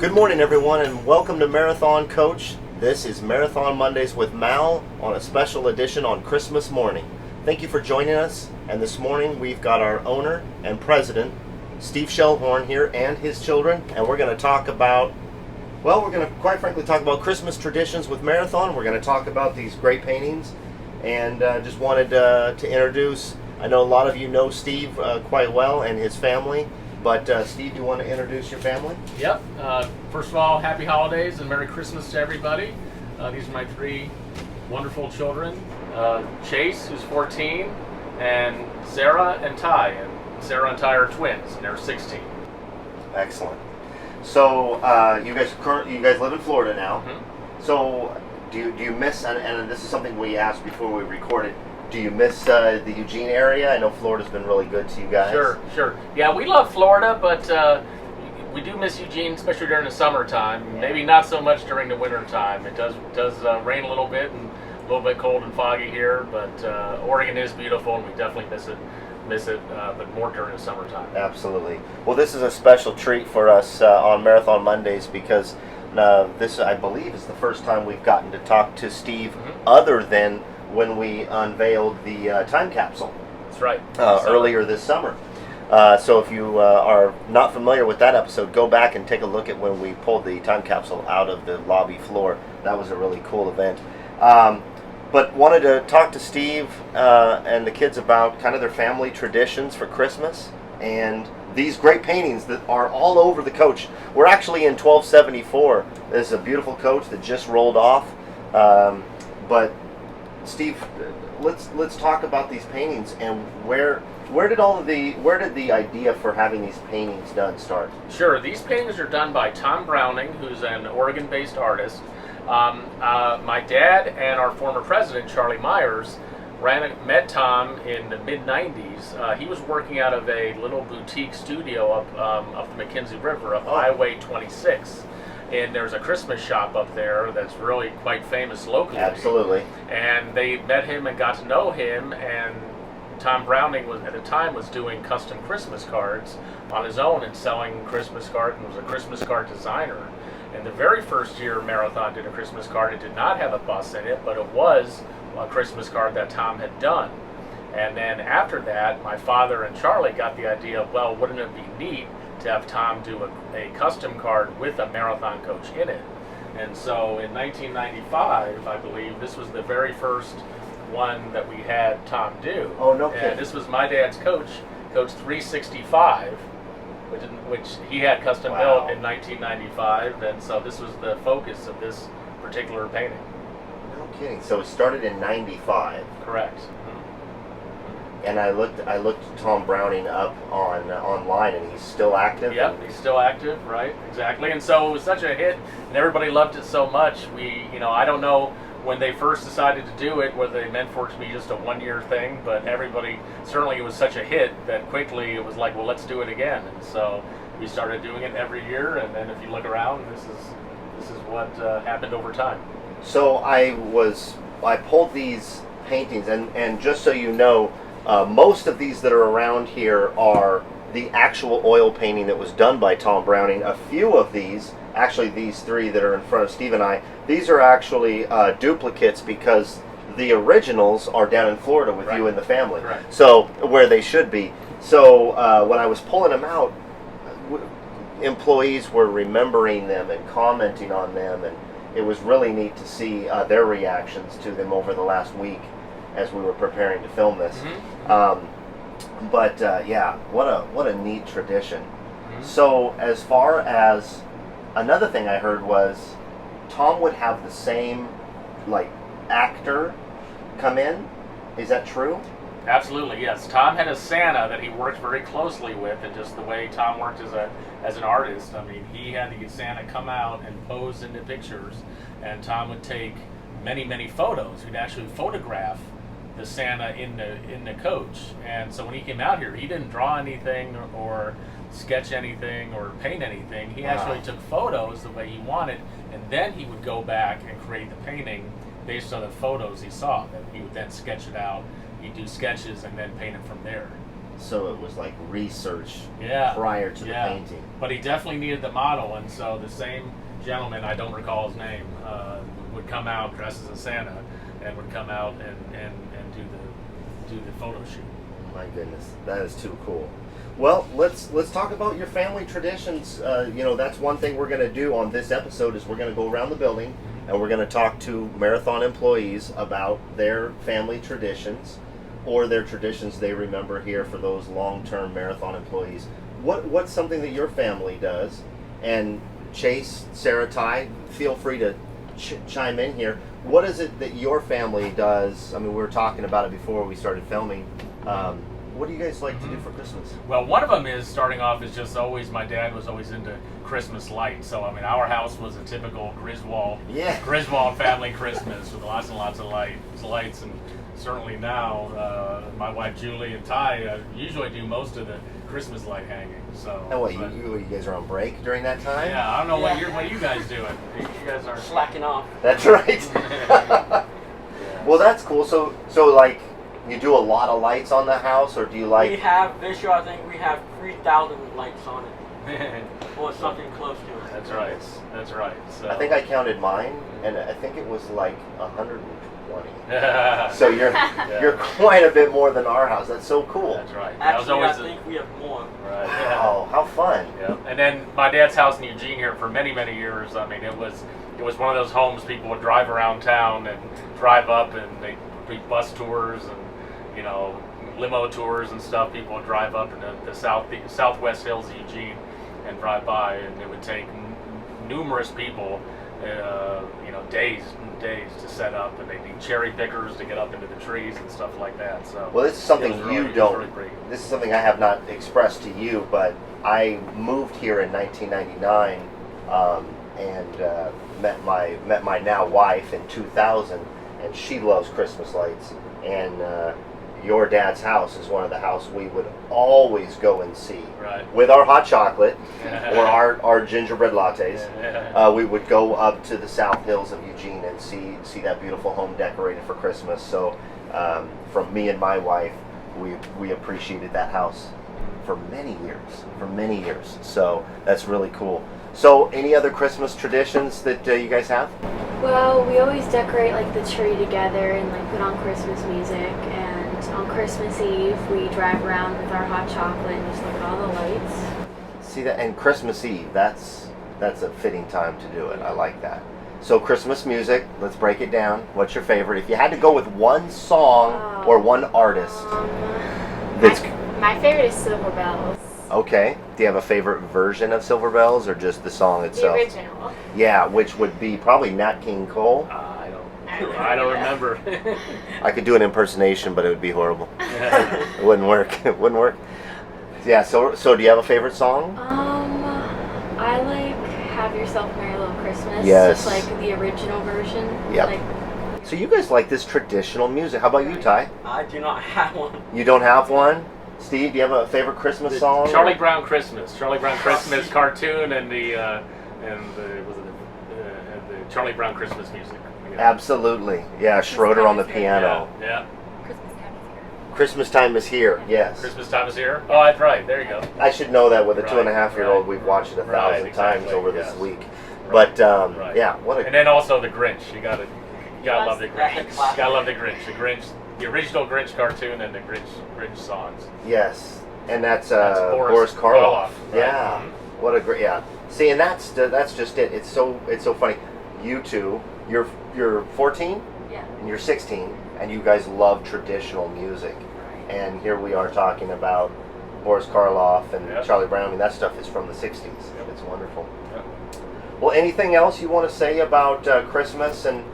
Good morning, everyone, and welcome to Marathon Coach. This is Marathon Mondays with Mal on a special edition on Christmas morning. Thank you for joining us, and this morning we've got our owner and president, Steve Shellhorn, here and his children, and we're going to talk about, we're going to quite frankly talk about Christmas traditions with Marathon. We're going to talk about these great paintings, and just wanted to introduce, I know a lot of you know Steve quite well and his family. But Steve, do you want to introduce your family? Yep. First of all, happy holidays and Merry Christmas to everybody. These are my three wonderful children, Chase, who's 14, and Sarah and Ty. And Sarah and Ty are twins, and they're 16. Excellent. So you guys live in Florida now. Mm-hmm. So do you miss? And this is something we asked before we recorded. Do you miss the Eugene area? I know Florida's been really good to you guys. Sure. Yeah, we love Florida, but we do miss Eugene, especially during the summertime. Yeah. Maybe not so much during the winter time. It does rain a little bit and a little bit cold and foggy here, but Oregon is beautiful, and we definitely miss it, but more during the summertime. Absolutely. Well, this is a special treat for us on Marathon Mondays because this, I believe, is the first time we've gotten to talk to Steve other than when we unveiled the time capsule. That's right. Earlier this summer. So if you are not familiar with that episode, go back and take a look at when we pulled the time capsule out of the lobby floor. That was a really cool event. But wanted to talk to Steve and the kids about kind of their family traditions for Christmas and these great paintings that are all over the coach. We're actually in 1274. This is a beautiful coach that just rolled off. But Steve, let's talk about these paintings and where did the idea for having these paintings done start? Sure, these paintings are done by Tom Browning, who's an Oregon-based artist. My dad and our former president, Charlie Myers, met Tom in the mid-90s. He was working out of a little boutique studio up the McKenzie River, up Highway 26. And there's a Christmas shop up there that's really quite famous locally. Absolutely. And they met him and got to know him, and Tom Browning at the time was doing custom Christmas cards on his own and selling Christmas cards, and was a Christmas card designer. And the very first year Marathon did a Christmas card, it did not have a bus in it, but it was a Christmas card that Tom had done. And then after that, my father and Charlie got the idea, well, wouldn't it be neat to have Tom do a custom card with a Marathon coach in it. And so in 1995, I believe, this was the very first one that we had Tom do. Oh, no kidding. And this was my dad's coach 365, which he had custom built in 1995, and so this was the focus of this particular painting. No kidding. So it started in 95. Correct. And I looked Tom Browning up online, and he's still active. Yep, he's still active, right? Exactly. And so it was such a hit, and everybody loved it so much. I don't know when they first decided to do it, whether they meant for it to be just a one-year thing, but everybody, certainly it was such a hit that quickly it was like, well, let's do it again. And so we started doing it every year, and then if you look around, this is what happened over time. So I pulled these paintings, and just so you know, most of these that are around here are the actual oil painting that was done by Tom Browning. A few of these, actually these three that are in front of Steve and I, these are actually duplicates because the originals are down in Florida with you and the family. Right. So where they should be. So when I was pulling them out, employees were remembering them and commenting on them, and it was really neat to see their reactions to them over the last week as we were preparing to film this. Yeah, what a neat tradition. So as far as another thing I heard was Tom would have the same actor come in. Is that true? Absolutely, yes. Tom had a Santa that he worked very closely with, and just the way Tom worked as an artist, I mean, he had to get Santa come out and pose in the pictures, and Tom would take many photos. He'd actually photograph the Santa in the coach. And so when he came out here, he didn't draw anything or sketch anything or paint anything. He actually took photos the way he wanted, and then he would go back and create the painting based on the photos he saw. That he would then sketch it out. He'd do sketches and then paint it from there. So it was like research Yeah. prior to Yeah. the painting. But he definitely needed the model, and so the same gentleman, I don't recall his name, would come out dressed as a Santa and would come out and do the photo shoot. My goodness, that is too cool. Well, let's talk about your family traditions. That's one thing we're going to do on this episode is we're going to go around the building and we're going to talk to Marathon employees about their family traditions or their traditions they remember here for those long-term Marathon employees. What's something that your family does? And Chase, Sarah, Ty, feel free to chime in here. What is it that your family does? I mean, we were talking about it before we started filming. What do you guys like to do for Christmas? Well, one of them is starting off is just always, my dad was always into Christmas lights. So, I mean, our house was a typical Griswold family Christmas with lots and lots of lights. And certainly now, my wife Julie and Ty usually do most of the Christmas light hanging. So. And what, you guys are on break during that time? Yeah, I don't know what you guys doing. You guys are slacking off. That's right. Well, that's cool. So like, you do a lot of lights on the house, or do you like? We have this year. I think we have 3,000 lights on it, or something close to it. That's right. That's right. So. I think I counted mine, and I think it was like 120. So you're quite a bit more than our house. That's so cool. That's right. Actually, I think we have more. Right. Oh, how fun! Yeah. And then my dad's house in Eugene here for many years. I mean, it was one of those homes people would drive around town and drive up, and they'd be bus tours and limo tours and stuff. People would drive up in the southwest hills of Eugene and drive by, and it would take numerous people, days and days to set up, and they'd need cherry pickers to get up into the trees and stuff like that. So, well, this is something you don't. Really this is something I have not expressed to you, but I moved here in 1999 and met my now wife in 2000, and she loves Christmas lights. And your dad's house is one of the houses we would always go and see. Right. With our hot chocolate or our gingerbread lattes. We would go up to the South Hills of Eugene and see that beautiful home decorated for Christmas. So from me and my wife, we appreciated that house for many years. So that's really cool. So any other Christmas traditions that you guys have? Well, we always decorate like the tree together and like put on Christmas music, and on Christmas Eve we drive around with our hot chocolate and just look at all the lights. See that, and Christmas Eve, that's a fitting time to do it. I like that. So Christmas music, let's break it down. What's your favorite? If you had to go with one song or one artist, my favorite is Silver Bells. Okay. Do you have a favorite version of Silver Bells, or just the song itself? The original. Yeah, which would be probably Nat King Cole. I don't remember. I could do an impersonation, but it would be horrible. It wouldn't work. Yeah. So do you have a favorite song? I like Have Yourself a Merry Little Christmas. Yes. Just like the original version. Yep. So you guys like this traditional music. How about you, Ty? I do not have one. You don't have one? Steve, do you have a favorite Christmas song? Charlie Brown Christmas cartoon, and the Charlie Brown Christmas music. Absolutely. Yeah, Schroeder on the piano. Yeah. Christmas time is here. Yes. Christmas time is here. Oh, that's right. There you go. I should know that with a Right, 2.5-year-old. right. We've watched it 1,000 Right, times exactly, over this yes. week. Right, But right. yeah, what a And then also the Grinch. You gotta love the That's Grinch. classic. Gotta love the Grinch. The original Grinch cartoon and the Grinch songs. yes, and that's Boris Karloff. Right. Yeah, what a great See, and that's just it. It's so funny. You two, you're 14 Yeah. and you're 16, and you guys love traditional music. And here we are talking about Boris Karloff and Yep. Charlie Brown. I mean, that stuff is from the 60s. Yep. It's wonderful. Yep. Well, anything else you want to say about Christmas and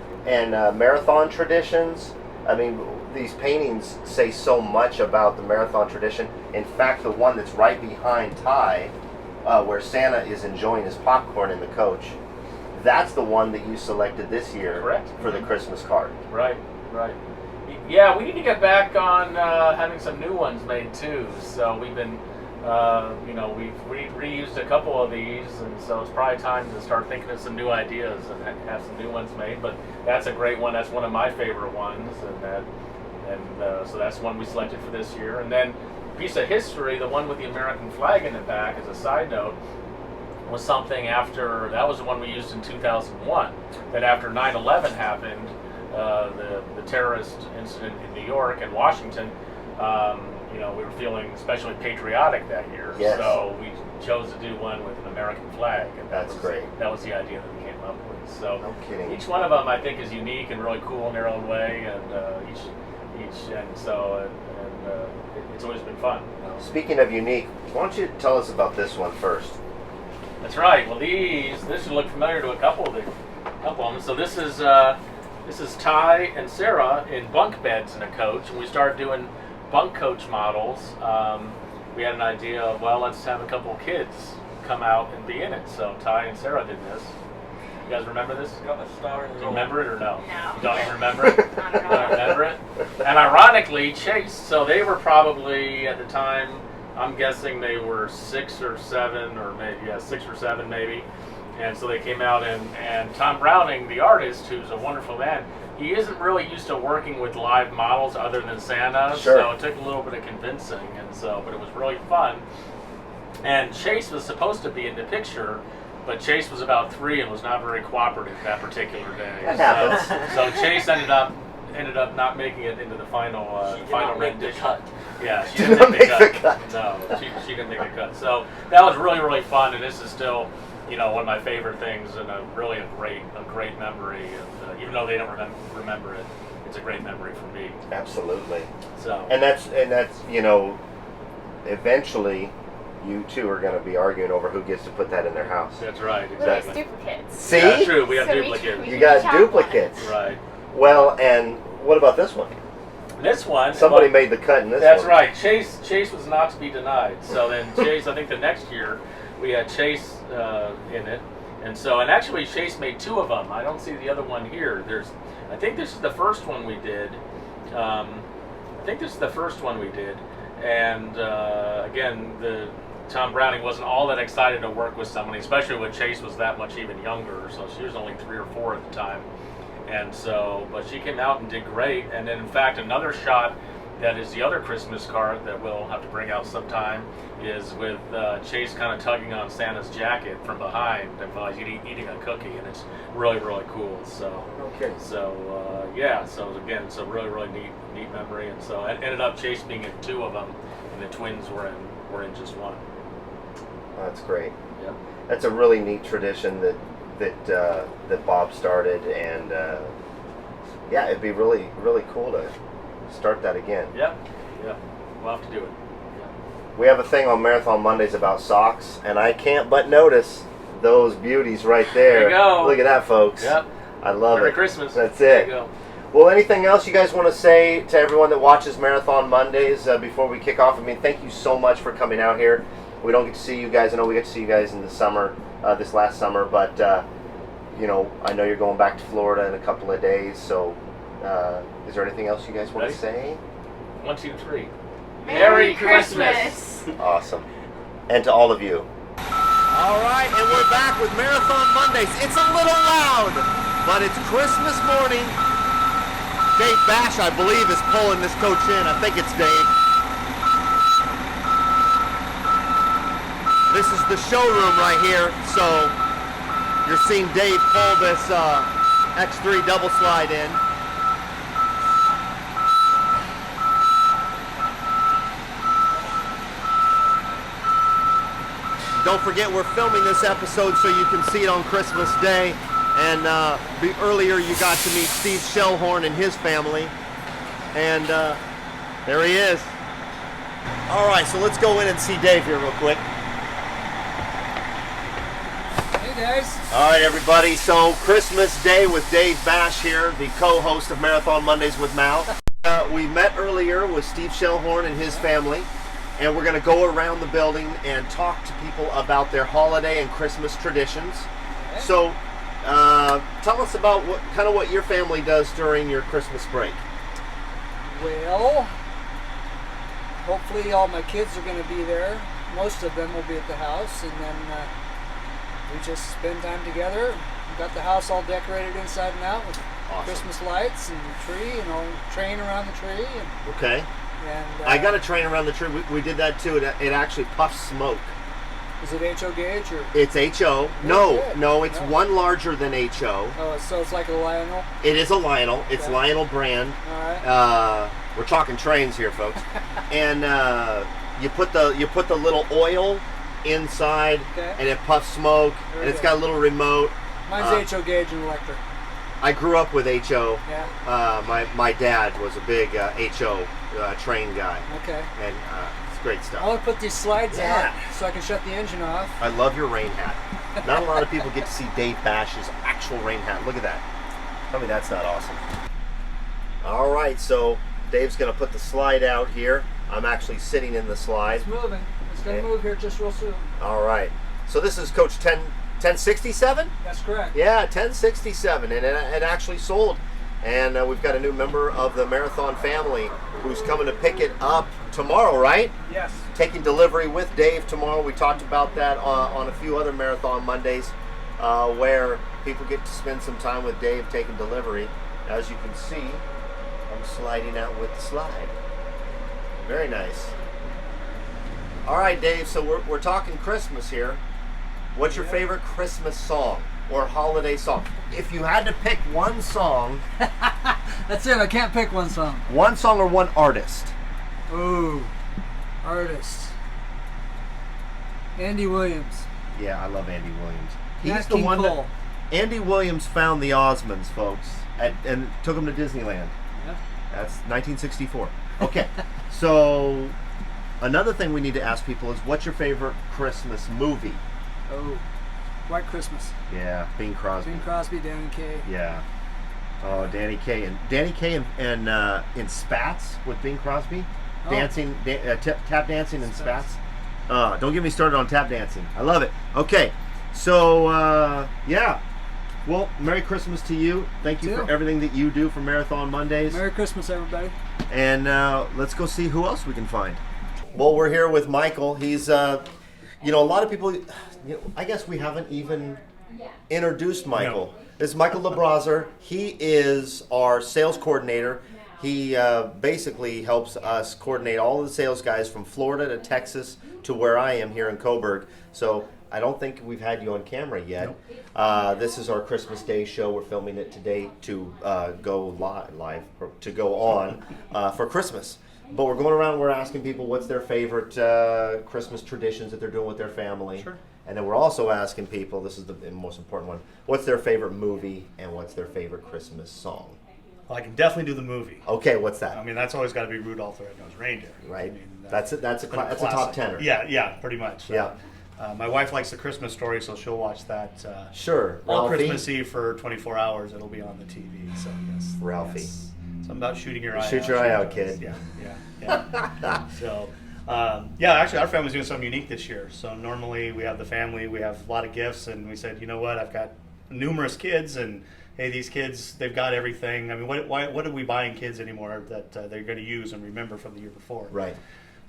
marathon traditions? I mean, these paintings say so much about the marathon tradition. In fact, the one that's right behind Ty, where Santa is enjoying his popcorn in the coach, that's the one that you selected this year. Correct. For the Christmas card. Right. Yeah, we need to get back on having some new ones made too. So we've been, we've reused a couple of these, and so it's probably time to start thinking of some new ideas and have some new ones made. But that's a great one. That's one of my favorite ones, so that's one we selected for this year. And then piece of history, the one with the American flag in the back, as a side note, was something after, that was the one we used in 2001, that after 9/11 happened, the terrorist incident in New York and Washington, you know, we were feeling especially patriotic that year. Yes. So we chose to do one with an American flag. And That's great. That was the idea that we came up with. So No kidding. each one of them, I think, is unique and really cool in their own way, and it's always been fun. You know? Speaking of unique, why don't you tell us about this one first? That's right. Well, this should look familiar to a couple of them. So this is Ty and Sarah in bunk beds in a coach, and we started doing bunk coach models. We had an idea of, well, let's have a couple of kids come out and be in it. So Ty and Sarah did this. You guys remember this? Got a star in Do the you remember it or no? No. You don't even remember it? Not at You don't all. remember it? And ironically, Chase, so they were probably, at the time, I'm guessing they were 6 or 7, or maybe, 6 or 7 maybe. And so they came out, and Tom Browning, the artist, who's a wonderful man, he isn't really used to working with live models other than Santa. Sure. So it took a little bit of convincing, but it was really fun. And Chase was supposed to be in the picture, but Chase was about 3 and was not very cooperative that particular day. That happens. So Chase ended up not making it into the final She did final not make the rendition. cut. Yeah, she Did didn't not make the make cut. the cut. No, she didn't make the cut. So that was really, really fun, and this is still, you know, one of my favorite things, and really a great memory. And even though they don't remember it, it's a great memory for me. Absolutely. So And that's you know, eventually, you two are going to be arguing over who gets to put that in their house. that's right, Well, there's exactly. duplicates. See? Yeah, true. We have So duplicates. we You got each have duplicates. Right. Well, and what about this one? This one. Somebody well, made the cut in this That's one. right. Chase was not to be denied. So then Chase, I think the next year we had Chase in it, and actually Chase made 2 of them. I don't see the other one here. I think this is the first one we did. And again, Tom Browning wasn't all that excited to work with somebody, especially when Chase was that much even younger. So she was only 3 or 4 at the time. And so, but she came out and did great. And then, in fact, another shot that is the other Christmas card that we'll have to bring out sometime is with Chase kind of tugging on Santa's jacket from behind while he's eating a cookie, and it's really, really cool. So, Okay. So again, it's a really, really neat memory. And so it ended up Chase being in 2 of them, and the twins were in just 1. That's great. Yeah. That's a really neat tradition that Bob started, and yeah, it'd be really, really cool to start that again. Yeah. We'll have to do it. We have a thing on Marathon Mondays about socks, and I can't but notice those beauties right there. There you go. Look at that, folks. Yep. I love Merry it. Christmas. That's There it. you go. Well, anything else you guys want to say to everyone that watches Marathon Mondays before we kick off? I mean, thank you so much for coming out here. We don't get to see you guys. I know we get to see you guys in the summer, this last summer, but you know, I know you're going back to Florida in a couple of days. So, is there anything else you guys want Ready? to say? 1, 2, 3. Merry Christmas. Awesome. And to all of you. All right, and we're back with Marathon Mondays. It's a little loud, but it's Christmas morning. Dave Bash, I believe, is pulling this coach in. I think it's Dave. This is the showroom right here, so you're seeing Dave pull this X3 double slide in. Don't forget, we're filming this episode so you can see it on Christmas Day. And earlier you got to meet Steve Shellhorn and his family. And there he is. All right, so let's go in and see Dave here real quick. Hey guys. All right, everybody. So Christmas Day with Dave Bash here, the co-host of Marathon Mondays with Mal. We met earlier with Steve Shellhorn and his family. And we're going to go around the building and talk to people about their holiday and Christmas traditions. Okay. So, tell us about what your family does during your Christmas break. Well, hopefully all my kids are going to be there. Most of them will be at the house, and then we just spend time together. We've got the house all decorated inside and out with Awesome. Christmas lights and tree and all train around the tree. And Okay. And I got a train around the tree. We did that too. It actually puffs smoke. Is it HO gauge or? It's HO. No, good. no, it's No. one larger than HO. Oh, so it's like a Lionel. It is a Lionel. It's Okay. Lionel brand. All right. We're talking trains here, folks. And you put the little oil inside, Okay. and it puffs smoke, Very and it's good. got a little remote. Mine's HO gauge and electric. I grew up with HO. Yeah. My dad was a big HO train guy, Okay. and it's great I stuff. want to put these slides Yeah. out so I can shut the engine off. I love your rain hat. Not a lot of people get to see Dave Bash's actual rain hat. Look at that. Tell me that's not awesome. All right, so Dave's going to put the slide out here. I'm actually sitting in the slide. It's moving. It's going to Okay. move here just real soon. All right. So this is Coach 1067? That's correct. Yeah, 1067, and it actually sold. And we've got a new member of the Marathon family who's coming to pick it up tomorrow, right? Yes. Taking delivery with Dave tomorrow. We talked about that on a few other Marathon Mondays, where people get to spend some time with Dave taking delivery. As you can see, I'm sliding out with the slide. Very nice. All right, Dave, so we're talking Christmas here. What's your favorite Christmas song or holiday song? If you had to pick one song, That's it. I can't pick one song. or one artist. Ooh. Artist. Andy Williams. Yeah, I love Andy Williams. He's Nat the King one Cole. that Andy Williams found the Osmonds, folks, and took them to Disneyland. Yeah. That's 1964. Okay, so another thing we need to ask people is, what's your favorite Christmas movie? Oh. White Christmas. Yeah, Bing Crosby. Bing Crosby, Danny Kaye. Yeah. Oh, Danny Kaye and in Spats with Bing Crosby, Oh. tap dancing in Spats. Don't get me started on tap dancing. I love it. Okay, so yeah. Well, Merry Christmas to you. Thank you You for too. everything that you do for Marathon Mondays. Merry Christmas, everybody. And let's go see who else we can find. Well, we're here with Michael. He's, a lot of people, I guess we haven't even introduced Michael. This is Michael LeBrazer. He is our sales coordinator. He basically helps us coordinate all of the sales guys from Florida to Texas to where I am here in Coburg. So I don't think we've had you on camera yet. This is our Christmas Day show. We're filming it today to go live, or to go on for Christmas. But we're going around, we're asking people what's their favorite Christmas traditions that they're doing with their family. Sure. And then we're also asking people, this is the most important one, what's their favorite movie and what's their favorite Christmas song? Well, I can definitely do the movie. Okay, what's that? I mean, that's always got to be Rudolph the Red-Nosed Reindeer. Right. I mean, That's a been top classic. tenor. Yeah, pretty much. Yeah. My wife likes the Christmas Story, so she'll watch that Sure. all Ralphie? Christmas Eve for 24 hours. It'll be on the TV. So yes, Ralphie. yes. Something about shooting your eye out. Shoot your eye out, kid. Yeah. So, actually, our family's doing something unique this year. So normally we have the family, we have a lot of gifts, and we said, you know what, I've got numerous kids, and hey, these kids, they've got everything. I mean, what are we buying kids anymore that they're going to use and remember from the year before? Right.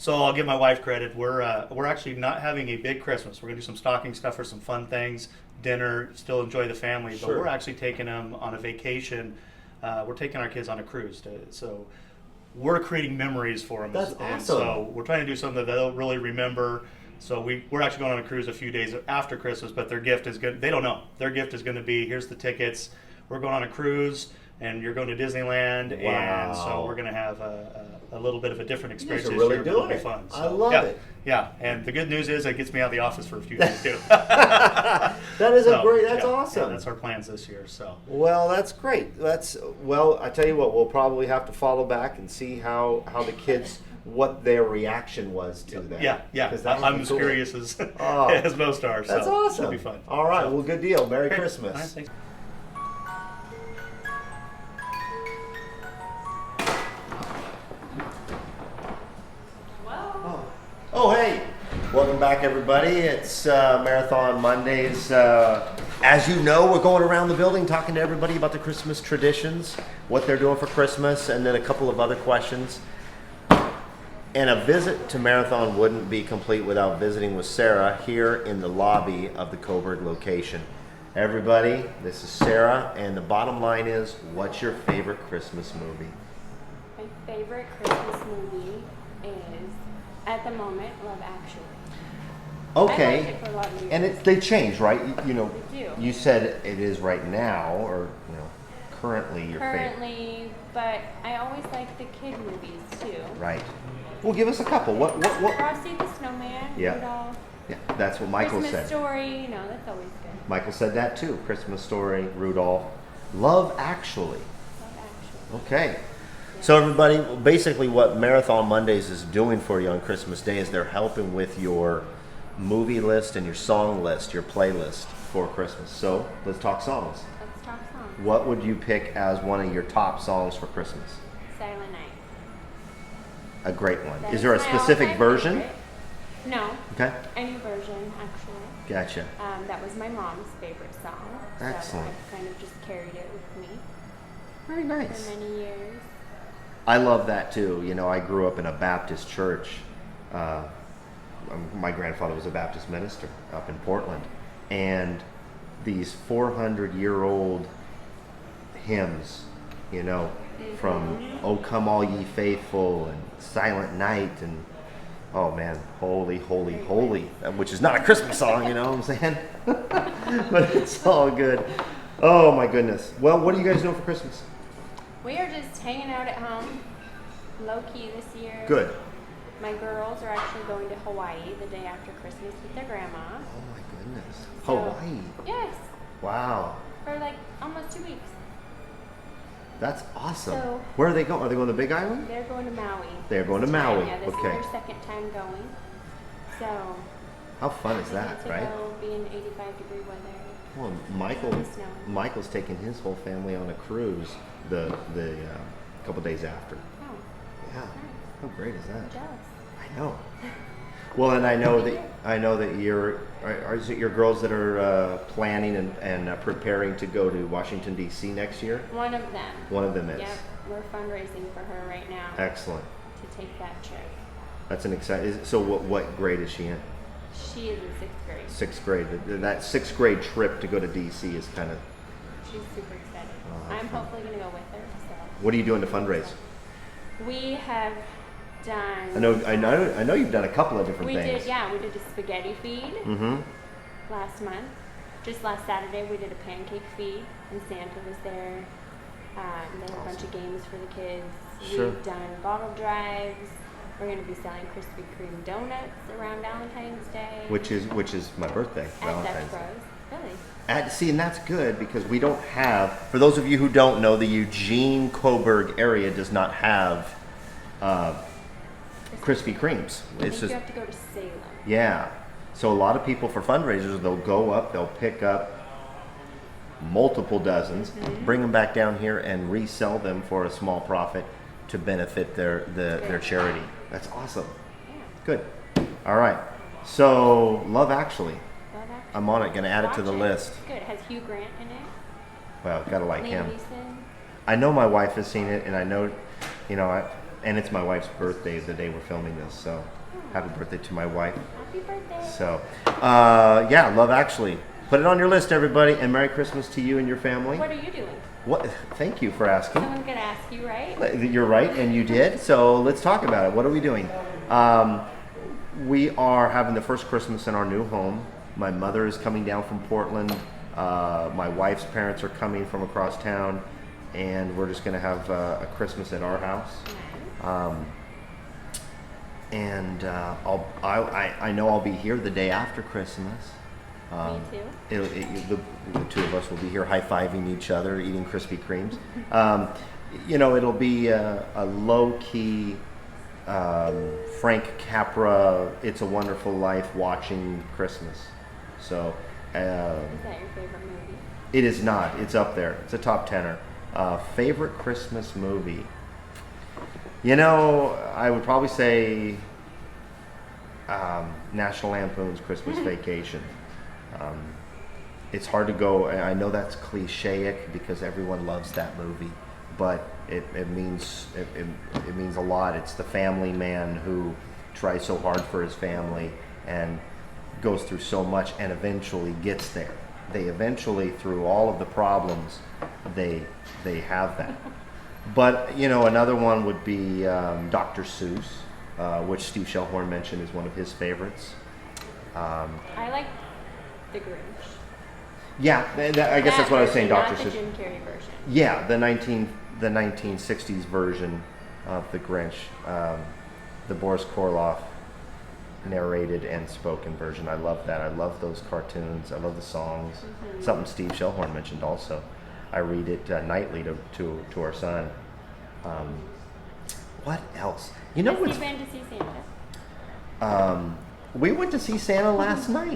So I'll give my wife credit. We're actually not having a big Christmas. We're gonna do some stocking stuff for some fun things, dinner, still enjoy the family. But Sure. we're actually taking them on a vacation. We're taking our kids on a cruise. So we're creating memories for them. That's And awesome. so we're trying to do something that they'll really remember. So we're actually going on a cruise a few days after Christmas. But their gift is good. They don't know. Their gift is going to be, here's the tickets. We're going on a cruise, and you're going to Disneyland. And so Wow. we're going to have a little bit of a different You guys experience are this really year, but it'll doing be it. fun. I So, love yeah, it. Yeah, and the good news is it gets me out of the office for a few days too. That is So, that's yeah, awesome. Yeah, that's our plans this year. So Well, that's great. I tell you what, we'll probably have to follow back and see how the kids, what their reaction was to that. yeah, 'Cause that would I'm be as cool. curious as Oh. as most are. That's so awesome. It'll be fun. All right, So, well, good deal. Merry great. Christmas. All right, thanks. Oh, hey. Welcome back, everybody. It's Marathon Mondays. As you know, we're going around the building talking to everybody about the Christmas traditions, what they're doing for Christmas, and then a couple of other questions. And a visit to Marathon wouldn't be complete without visiting with Sarah here in the lobby of the Coburg location. Everybody, this is Sarah, and the bottom line is, what's your favorite Christmas movie? favorite Christmas movie is, at the moment, Love Actually. I liked Okay. it for a lot of years. And they change, right? You know, They do. you said it is right now, or currently your favorite. Currently, but I always like the kid movies too. Right. Well, give us a couple. What? Frosty the Snowman, Yeah. Rudolph, Yeah, that's what Michael Christmas said. Story, that's always good. Michael said that too. Christmas Story, Rudolph, Love Actually. Love Actually. Okay. So everybody, basically what Marathon Mondays is doing for you on Christmas Day is they're helping with your movie list and your song list, your playlist for Christmas. So let's talk songs. Let's talk songs. What would you pick as one of your top songs for Christmas? Silent Night. A great one. That Is there a my specific all-time version? favorite. No, Okay. any version actually. Gotcha. That was my mom's favorite song. Excellent. So I kind of just carried it with me Very nice. for many years. I love that too. I grew up in a Baptist church. My grandfather was a Baptist minister up in Portland. And these 400-year-old hymns, from "Oh Come All Ye Faithful" and "Silent Night" and oh man, "Holy, Holy, Holy," which is not a Christmas song, you know what I'm saying? But it's all good. Oh my goodness. Well, what are you guys doing for Christmas? We are just hanging out at home, low key this year. Good. My girls are actually going to Hawaii the day after Christmas with their grandma. Oh my goodness. So- Hawaii. Yes, Wow. for like almost 2 weeks. That's awesome. So- Where are they going? Are they going to the Big Island? They're going to Maui. They're going to this time. Maui. Yeah, this Okay. is their second time going. So How fun is they that, get to right? go be in 85-degree weather. Well, Snow. Michael's taking his whole family on a cruise the couple days after. Oh, Yeah. How great is I'm that? jealous. I know. Well, and I know that is it your girls that are planning and preparing to go to Washington D.C. next year? One of them. One of them is. Yep, we're fundraising for her right now Excellent. to take that trip. That's an exciting. So what grade is she in? She is in 6th grade. Sixth grade. That sixth grade trip to go to D.C. is kind of. She's super excited. Oh, I'm fun. hopefully going to go with her. So What are you doing to fundraise? we have done. I know you've done a couple of different We things. did, yeah. We did a spaghetti feed Mm-hmm. last month. Just last Saturday, we did a pancake feed, and Santa was there. They had a bunch of games for the kids. Sure. We've done bottle drives. We're going to be selling Krispy Kreme donuts around Valentine's Day. Which is my birthday, at Valentine's Dutch Day. Bros. Really? See, and that's good because we don't have. For those of you who don't know, the Eugene Coburg area does not have Krispy Kremes. I It's think just you have to go to Salem. yeah. So a lot of people for fundraisers, they'll go up, they'll pick up multiple dozens, bring them back down here, and resell them for a small profit to benefit their charity. That's awesome. Yeah. Good. All right. So Love Actually. Love Actually. I'm on it. Going to add it to the Watch list. Good. It has Hugh Grant in it. Well, gotta like Liam him. Neeson. I know my wife has seen it, and I know, and it's my wife's birthday the day we're filming this. So, happy birthday to my wife. Happy birthday. So, yeah, Love Actually. Put it on your list, everybody, and Merry Christmas to you and your family. What are you doing? What? Thank you for asking. Someone's going to ask you, right? You're right, and you did. So let's talk about it. What are we doing? We are having the first Christmas in our new home. My mother is coming down from Portland. My wife's parents are coming from across town, and we're just going to have a Christmas at our house. I know I'll be here the day after Christmas. Me too. The two of us will be here high-fiving each other, eating Krispy Kremes. It'll be a low-key Frank Capra, It's a Wonderful Life watching Christmas. So Is that your favorite movie? it is not. It's up there. It's a top tenner. Favorite Christmas movie? I would probably say National Lampoon's Christmas Vacation. It's hard to go. I know that's cliche-ic because everyone loves that movie, but it means a lot. It's the family man who tries so hard for his family and goes through so much and eventually gets there. They eventually, through all of the problems, they have that. But another one would be Dr. Seuss, which Steve Shellhorn mentioned is one of his favorites. I like the Grinch. Yeah, I guess that's what I was saying. Dr. Not the Seuss. Jim Carrey version. Yeah, the 1960s version of the Grinch, the Boris Karloff narrated and spoken version. I love that. I love those cartoons. I love the songs. Mm-hmm. Something Steve Shellhorn mentioned also. I read it nightly to our son. What else? Has what's he been to see Santa? we went to see Santa last night.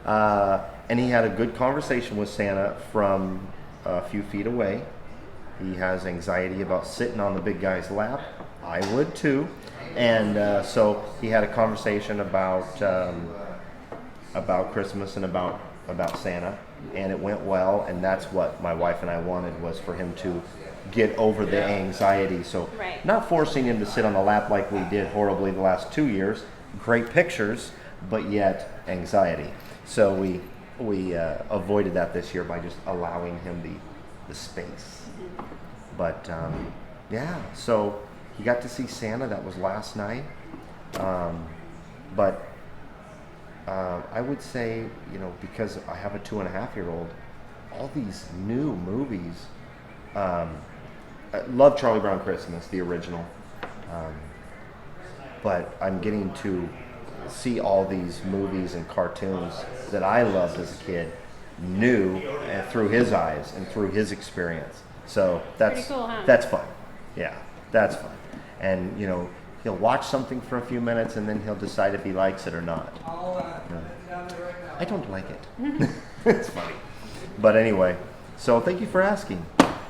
And he had a good conversation with Santa from a few feet away. He has anxiety about sitting on the big guy's lap. I would too. And so he had a conversation about Christmas and about Santa, and it went well. And that's what my wife and I wanted, was for him to get over the anxiety. So Right. not forcing him to sit on the lap like we did horribly the last 2 years. Great pictures, but yet anxiety. So we avoided that this year by just allowing him the space. But yeah, so he got to see Santa. That was last night. But I would say, because I have a 2.5-year-old, all these new movies. I love Charlie Brown Christmas, the original. But I'm getting to see all these movies and cartoons that I loved as a kid, new, through his eyes and through his experience. So that's Pretty cool, huh? that's fun. Yeah, that's fun. And he'll watch something for a few minutes and then he'll decide if he likes it or not. I don't like it. It's funny. But anyway, so thank you for asking.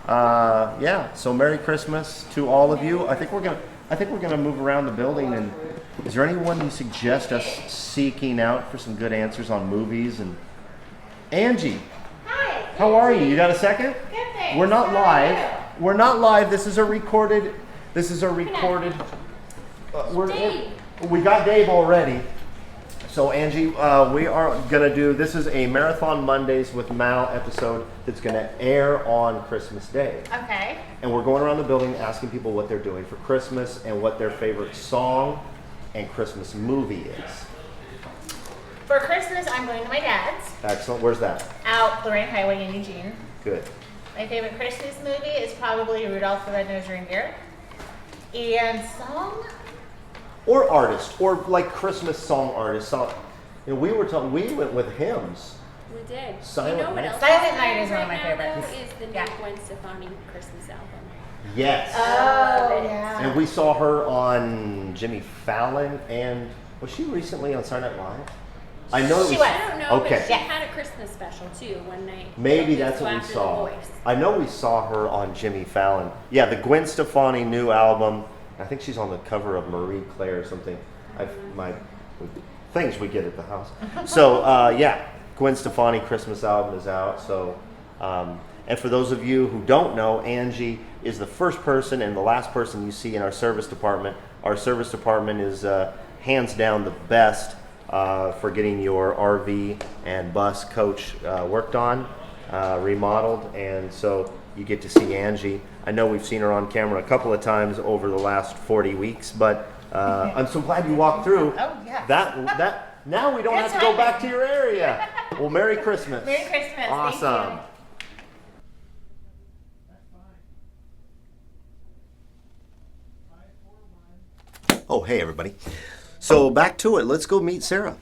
Yeah, so Merry Christmas to all of you. I think we're gonna move around the building. And is there anyone you suggest us seeking out for some good answers on movies? And Angie, Hi. how are you? You got a second? Good, thanks. We're not How are live. you? We're not live. This is a recorded. We got Dave already. So Angie, we are gonna do. This is a Marathon Mondays with Mal episode that's gonna air on Christmas Day. Okay. And we're going around the building asking people what they're doing for Christmas and what their favorite song and Christmas movie is. For Christmas, I'm going to my dad's Excellent. Where's that? out Lorraine Highway in Eugene. Good. My favorite Christmas movie is probably Rudolph the Red-Nosed Reindeer. And song? Or artist, or like Christmas song artist. So, we went with hymns. We did. Silent you know what Night. else? Silent is Night is one of right my now, favorites. though, is the new Yeah. Gwen Stefani Christmas album. Yes. Oh, yeah. And we saw her on Jimmy Fallon, and was she recently on Saturday Night Live? I know it She was. was. I don't know, Okay. but she had a Christmas special too one night. Maybe Just that's what we after The saw. Voice. I know we saw her on Jimmy Fallon. Yeah, the Gwen Stefani new album. I think she's on the cover of Marie Claire or something. My things we get at the house. So yeah, Gwen Stefani Christmas album is out. So and for those of you who don't know, Angie is the first person and the last person you see in our service department. Our service department is hands down the best for getting your RV and bus coach worked on, remodeled, and so you get to see Angie. I know we've seen her on camera a couple of times over the last 40 weeks, but I'm so glad you walked through. Oh, yeah. That now we don't Good have to go timing. back to your area. Well, Merry Christmas. Merry Christmas. Thank Awesome. you. Oh, hey everybody. So back to it. Let's go meet Sarah.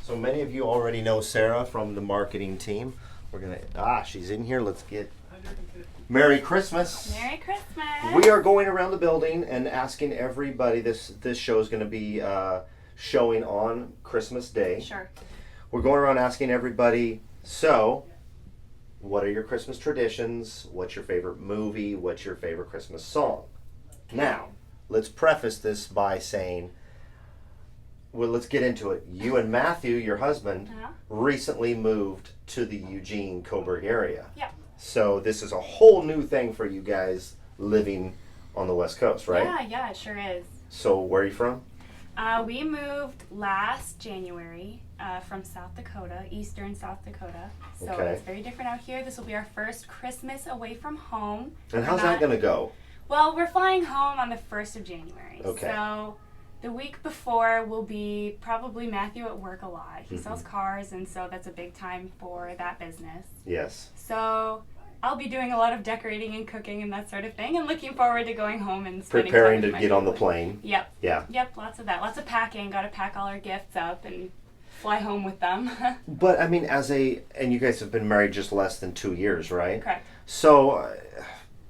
So many of you already know Sarah from the marketing team. We're gonna she's in here. Let's get Merry Christmas. Merry Christmas. We are going around the building and asking everybody. This show is going to be showing on Christmas Day. Sure. We're going around asking everybody. So, what are your Christmas traditions? What's your favorite movie? What's your favorite Christmas song? Now, let's preface this by saying, well, let's get into it. You and Matthew, your husband, Uh-huh. recently moved to the Eugene, Coburg area. Yep. So this is a whole new thing for you guys living on the West Coast, right? Yeah, it sure is. So where are you from? We moved last January from South Dakota, eastern South Dakota. So Okay. it's very different out here. This will be our first Christmas away from home. And how's that going to go? Well, we're flying home on the 1st of January. Okay. So the week before will be probably Matthew at work a lot. He Mm-hmm. sells cars, and so that's a big time for that business. Yes. So I'll be doing a lot of decorating and cooking and that sort of thing, and looking forward to going home and spending Preparing time to with my get on the family. plane. Yep. Yeah. Yep, lots of that. Lots of packing. Got to pack all our gifts up and fly home with them. But I mean, and you guys have been married just less than 2 years, right? Correct. So,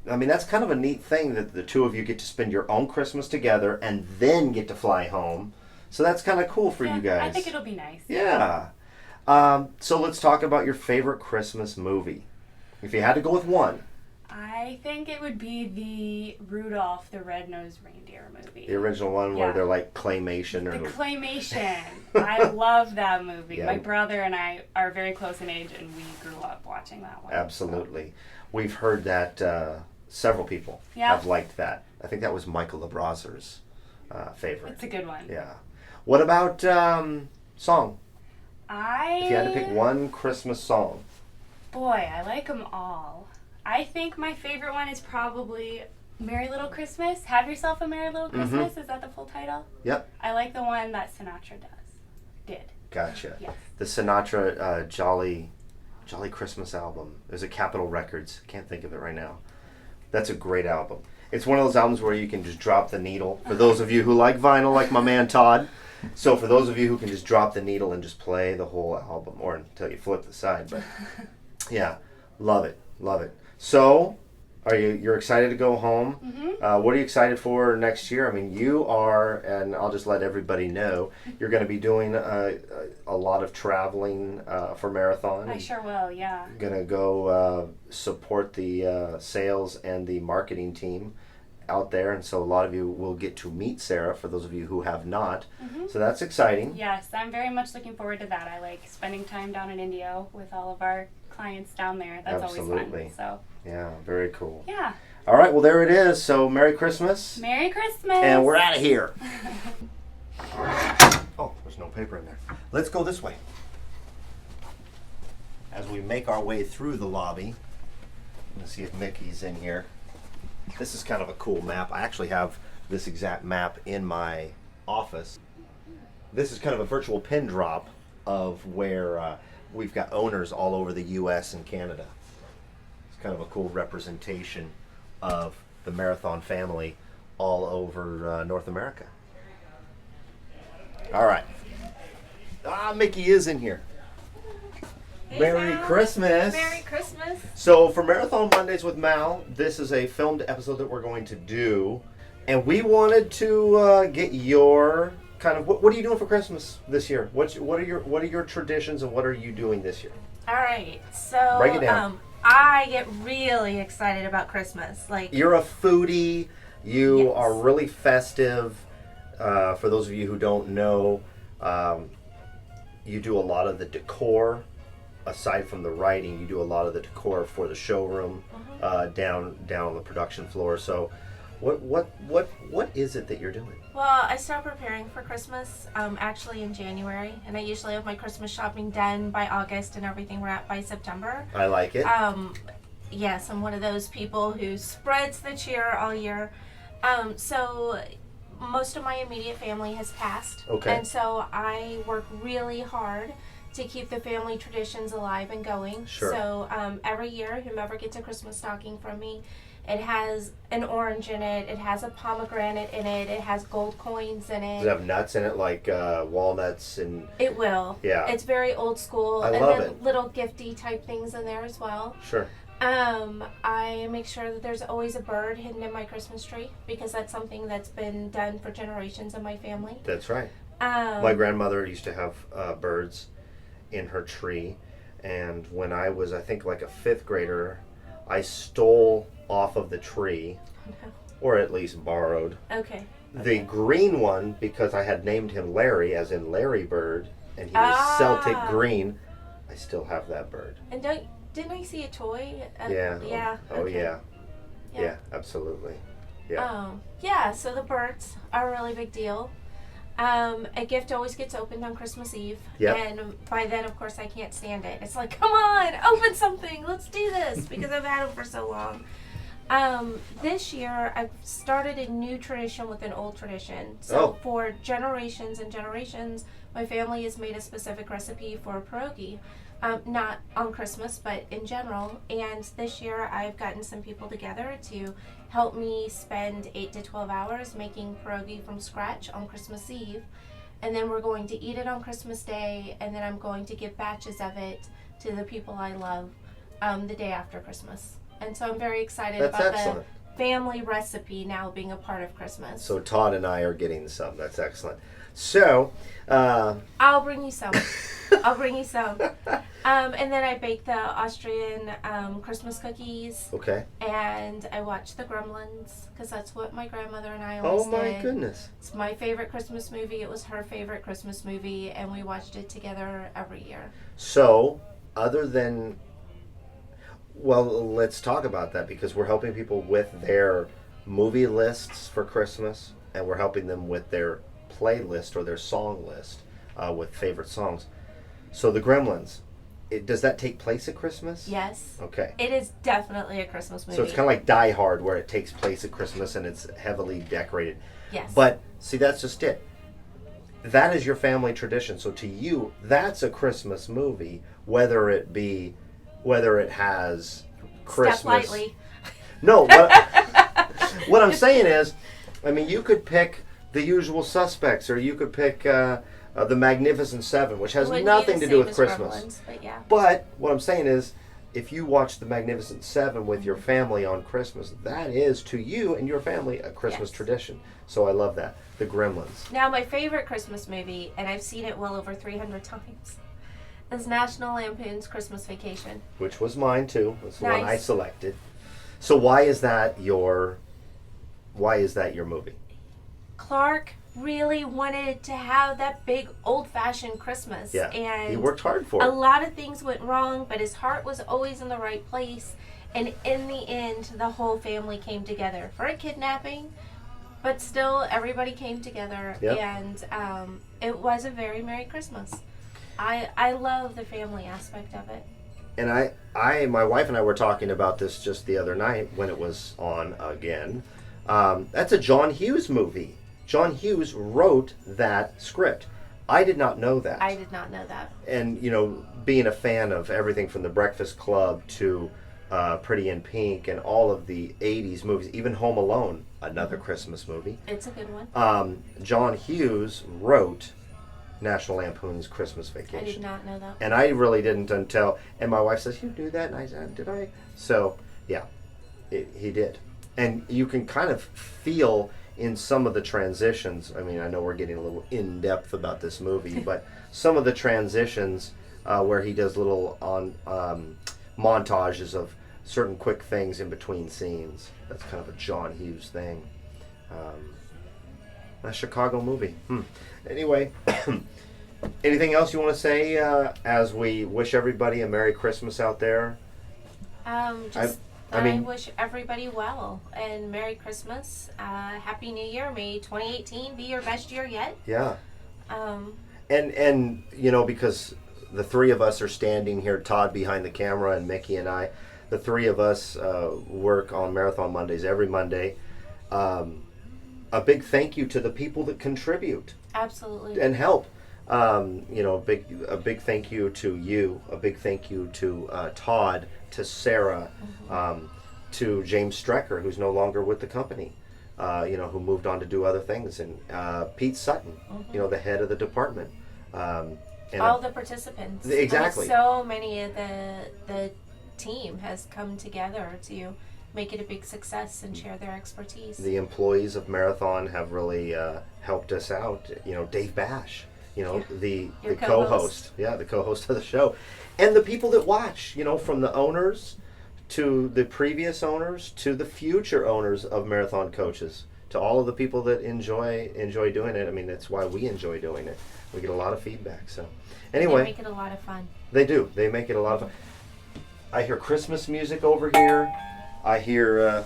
I mean, that's kind of a neat thing that the two of you get to spend your own Christmas together and then get to fly home. So that's kind of cool for Yeah, you guys. I think it'll be nice. Yeah. So let's talk about your favorite Christmas movie. If you had to go with one. I think it would be the Rudolph the Red-Nosed Reindeer movie. The original one where Yeah. they're like claymation or The claymation. I love that movie. Yeah. My brother and I are very close in age, and we grew up watching that one. Absolutely. We've heard that several people Yeah. have liked that. I think that was Michael LeBrazer's favorite. It's a good one. Yeah. What about song? I If you had to pick one Christmas song. Boy, I like them all. I think my favorite one is probably Merry Little Christmas. Have Yourself a Merry Little Christmas. Is that the full title? Yep. I like the one that Sinatra did. Gotcha. Yes. The Sinatra Jolly Christmas album. It was at Capitol Records. I can't think of it right now. That's a great album. It's one of those albums where you can just drop the needle. For those of you who like vinyl, like my man Todd. So for those of you who can just drop the needle and just play the whole album, or until you flip the side. But yeah, love it. So, you're excited to go home? Mm-hmm. What are you excited for next year? I mean, you are, and I'll just let everybody know, you're going to be doing a lot of traveling for Marathon. I sure will, yeah. Going to go support the sales and the marketing team out there, and so a lot of you will get to meet Sarah, for those of you who have not. Mm-hmm. So that's exciting. Yes, I'm very much looking forward to that. I like spending time down in India with all of our clients down there. That's Absolutely. always fun. So, Yeah, very cool. yeah. All right, well, there it is. So, Merry Christmas. Merry Christmas. And we're out of here. Oh, there's no paper in there. Let's go this way. As we make our way through the lobby, let's see if Mickey's in here. This is kind of a cool map. I actually have this exact map in my office. This is kind of a virtual pin drop of where we've got owners all over the U.S. and Canada. It's kind of a cool representation of the Marathon family all over North America. All right. Mickey is in here. Hey, Merry Mal. Christmas. Merry Christmas. So for Marathon Mondays with Mal, this is a filmed episode that we're going to do. And we wanted to get your kind of, what are you doing for Christmas this year? What are your traditions, and what are you doing this year? All right, so Break it down. I get really excited about Christmas. Like, You're a foodie. You Yes. are really festive. For those of you who don't know, you do a lot of the decor. Aside from the writing, you do a lot of the decor for the showroom down on the production floor. So, what is it that you're doing? well, I start preparing for Christmas actually in January, and I usually have my Christmas shopping done by August and everything wrapped by September. I like it. Yes, I'm one of those people who spreads the cheer all year. So most of my immediate family has passed. Okay. And so I work really hard to keep the family traditions alive and going. Sure. So every year, whomever gets a Christmas stocking from me, it has an orange in it, it has a pomegranate in it, it has gold coins in it. Does it have nuts in it, like walnuts and? It will. Yeah. It's very old school. I and love then it. little gifty type things in there as well. Sure. I make sure that there's always a bird hidden in my Christmas tree because that's something that's been done for generations in my family. That's right. My grandmother used to have birds in her tree, and when I was, I think, like a fifth grader, I stole off of the tree, or at least borrowed, Okay. the green one because I had named him Larry, as in Larry Bird, and he was Celtic green. I still have that bird. And didn't I see a toy? Yeah. Yeah. Oh, okay. yeah. Yeah. Yeah, absolutely. Yeah. Yeah, so the birds are a really big deal. A gift always gets opened on Christmas Eve. Yep. And by then, of course, I can't stand it. It's like, come on, open something. Let's do this because I've had them for so long. This year, I've started a new tradition with an old tradition. So for generations and generations, my family has made a specific recipe for pierogi. Not on Christmas, but in general. And this year, I've gotten some people together to help me spend 8 to 12 hours making pierogi from scratch on Christmas Eve. And then we're going to eat it on Christmas Day, and then I'm going to give batches of it to the people I love the day after Christmas. And so I'm very excited about the family recipe now being a part of Christmas. So Todd and I are getting some. That's excellent. So I'll bring you some. I'll bring you some. And then I bake the Austrian Christmas cookies. Okay. And I watch The Gremlins because that's what my grandmother and I always did. Oh my goodness. It's my favorite Christmas movie. It was her favorite Christmas movie, and we watched it together every year. So, other than, well, let's talk about that because we're helping people with their movie lists for Christmas, and we're helping them with their playlist or their song list with favorite songs. So The Gremlins, does that take place at Christmas? Yes. Okay. It is definitely a Christmas movie. So it's kind of like Die Hard where it takes place at Christmas and it's heavily decorated. Yes. But see, that's just it. That is your family tradition. So to you, that's a Christmas movie, whether it has Christmas. Step lightly. No, what I'm saying is, I mean, you could pick The Usual Suspects, or you could pick The Magnificent Seven, which has nothing to do with Christmas. Gremlins, but yeah. But what I'm saying is, if you watch The Magnificent Seven with your family on Christmas, that is, to you and your family, a Christmas tradition. So I love that. The Gremlins. Now, my favorite Christmas movie, and I've seen it well over 300 times, is National Lampoon's Christmas Vacation. Which was mine, too. That's the Nice. one I selected. So why is that your movie? Clark really wanted to have that big old-fashioned Christmas. Yeah, and he worked hard for a it. lot of things went wrong, but his heart was always in the right place. And in the end, the whole family came together for a kidnapping, but still everybody came together. Yep. And it was a very Merry Christmas. I love the family aspect of it. And my wife and I were talking about this just the other night when it was on again. That's a John Hughes movie. John Hughes wrote that script. I did not know that. I did not know that. And, you know, being a fan of everything from The Breakfast Club to Pretty in Pink and all of the 80s movies, even Home Alone, another Christmas movie. It's a good one. John Hughes wrote National Lampoon's Christmas Vacation. I did not know that. And I really didn't until, and my wife says, "You knew that?" And I said, "Did I?" So, yeah, he did. And you can kind of feel in some of the transitions, I mean, I know we're getting a little in-depth about this movie, but some of the transitions where he does little montages of certain quick things in between scenes. That's kind of a John Hughes thing. A Chicago movie. Anyway, anything else you want to say as we wish everybody a Merry Christmas out there? I wish everybody well and Merry Christmas, Happy New Year. May 2018 be your best year yet. Yeah. And you know, because the three of us are standing here, Todd behind the camera and Mickey and I, the three of us work on Marathon Mondays every Monday. A big thank you to the people that contribute. Absolutely. And help. You know, a big thank you to you. A big thank you to Todd, to Sarah, to James Strecker, who's no longer with the company. You know, who moved on to do other things, and Pete Sutton, you know, the head of the department. And all the participants. Exactly. So many of the team has come together to make it a big success and share their expertise. The employees of Marathon have really helped us out. You know, Dave Bash, you know, the co-host. Yeah, the co-host of the show. And the people that watch, you know, from the owners to the previous owners to the future owners of Marathon coaches, to all of the people that enjoy doing it. I mean, that's why we enjoy doing it. We get a lot of feedback. So anyway. They make it a lot of fun. They do. They make it a lot of fun. I hear Christmas music over here. I hear...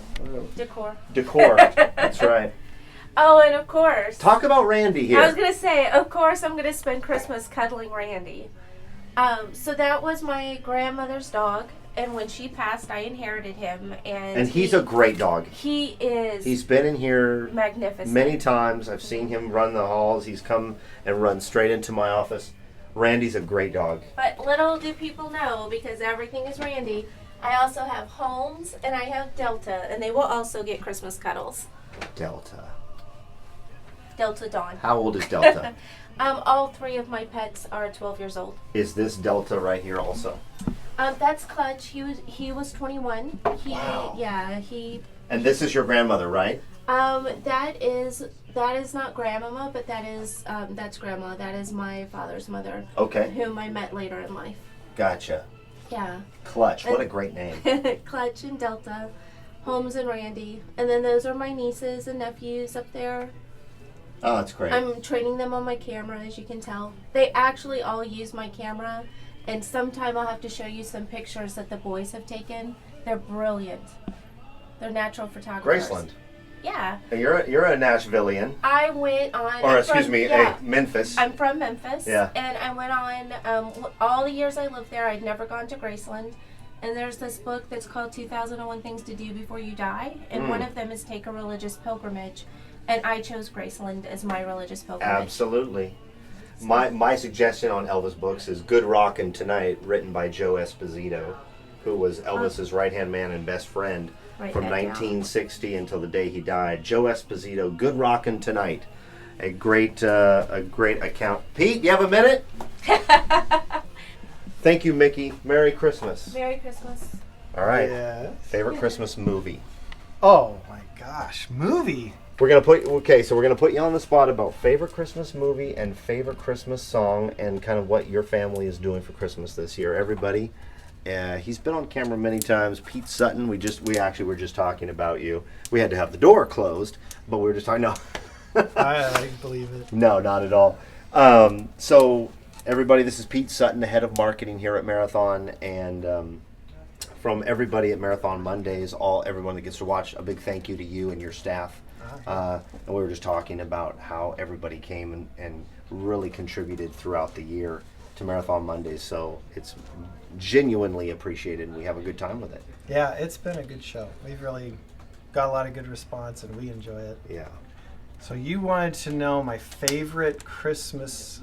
Decor. Decor. That's right. Oh, and of course. Talk about Randy here. I was going to say, of course, I'm going to spend Christmas cuddling Randy. So that was my grandmother's dog, and when she passed, I inherited him. And he's a great dog. He is. He's been in here magnificent many times. I've seen him run the halls. He's come and run straight into my office. Randy's a great dog. But little do people know, because everything is Randy, I also have Holmes and I have Delta, and they will also get Christmas cuddles. Delta Dawn. How old is Delta? All 3 of my pets are 12 years old. Is this Delta right here also? That's Clutch. He was 21. Wow. Yeah, he. And this is your grandmother, right? That is not grandmama, but that's grandma. That is my father's mother. Okay. Whom I met later in life. Gotcha. Yeah. Clutch. What a great name. Clutch and Delta, Holmes and Randy, and then those are my nieces and nephews up there. Oh, that's great. I'm training them on my camera, as you can tell. They actually all use my camera, and sometime I'll have to show you some pictures that the boys have taken. They're brilliant. They're natural photographers. Graceland. Yeah. And you're a Nashvilleian. I went on. Or excuse me, Memphis. I'm from Memphis. Yeah. And I went on all the years I lived there. I'd never gone to Graceland. And there's this book that's called 2001 Things to Do Before You Die. And one of them is take a religious pilgrimage. And I chose Graceland as my religious pilgrimage. Absolutely. My suggestion on Elvis books is Good Rockin' Tonight, written by Joe Esposito, who was Elvis's right-hand man and best friend from 1960 until the day he died. Joe Esposito, Good Rockin' Tonight. A great account. Pete, you have a minute? Thank you, Mickey. Merry Christmas. Merry Christmas. All right. Yeah. Favorite Christmas movie? Oh my gosh, movie. We're gonna put you on the spot about favorite Christmas movie and favorite Christmas song and kind of what your family is doing for Christmas this year. Everybody, he's been on camera many times. Pete Sutton, we actually were just talking about you. We had to have the door closed, but we were just talking. No, I believe it. no, not at all. So everybody, this is Pete Sutton, the head of marketing here at Marathon, and from everybody at Marathon Mondays, everyone that gets to watch, a big thank you to you and your staff. And we were just talking about how everybody came and really contributed throughout the year to Marathon Mondays. So it's genuinely appreciated, and we have a good time with it. Yeah, it's been a good show. We've really got a lot of good response, and we enjoy it. Yeah. So you wanted to know my favorite Christmas.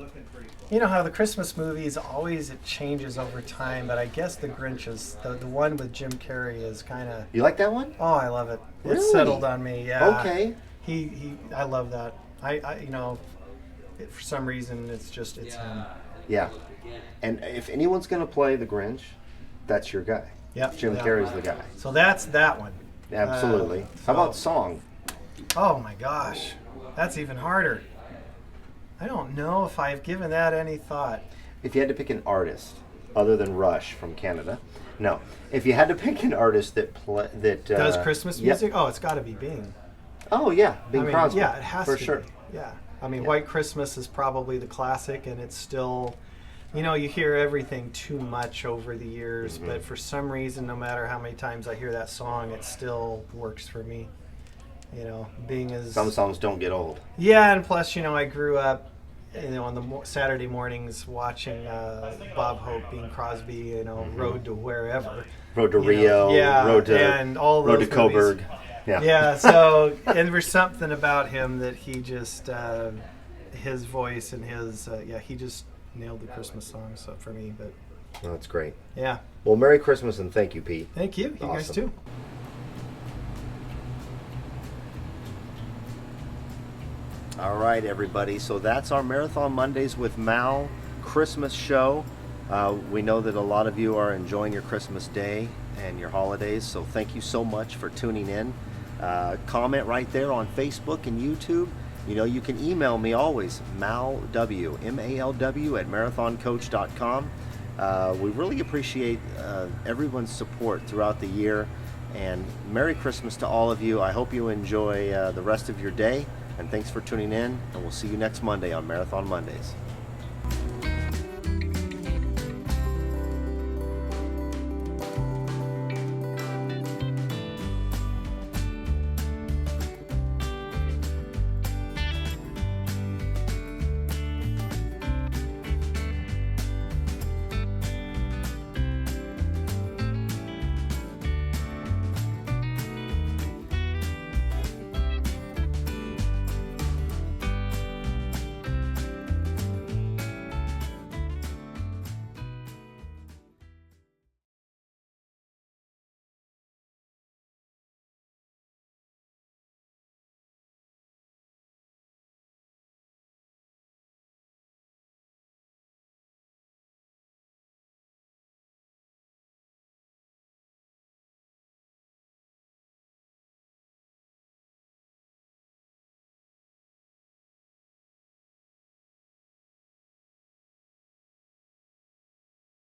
You know how the Christmas movies always, it changes over time, but I guess The Grinch is the one with Jim Carrey is kind of. You like that one? Oh, I love it. Really? It's settled on me. Yeah. Okay. I love that. I for some reason it's him. Yeah. And if anyone's going to play The Grinch, that's your guy. Yeah. Jim Carrey's the guy. So that's that one. Absolutely. How about song? Oh my gosh, that's even harder. I don't know if I've given that any thought. If you had to pick an artist other than Rush from Canada, no. If you had to pick an artist that does Christmas music, oh, it's got to be Bing. Oh yeah, Bing Crosby. Yeah, it has for to sure. Be. Yeah, I mean, White Christmas is probably the classic, and it's still, you hear everything too much over the years, but for some reason, no matter how many times I hear that song, it still works for me. Bing is. Some songs don't get old. Yeah, and plus, I grew up, on the Saturday mornings watching Bob Hope, Bing Crosby, Road to Wherever. Road to Rio. Yeah, Road to, and all those Road to movies. Coburg. Yeah. Yeah, so, and there's something about him that he just, his voice and his, he just nailed the Christmas song for me, but. Oh, that's great. Yeah. Well, Merry Christmas and thank you, Pete. Thank you. You guys too. All right, everybody. So that's our Marathon Mondays with Mal Christmas show. We know that a lot of you are enjoying your Christmas day and your holidays, so thank you so much for tuning in. Comment right there on Facebook and YouTube. You can email me always, malw, M-A-L-W, at marathoncoach.com. We really appreciate everyone's support throughout the year, and Merry Christmas to all of you. I hope you enjoy the rest of your day. And thanks for tuning in, and we'll see you next Monday on Marathon Mondays.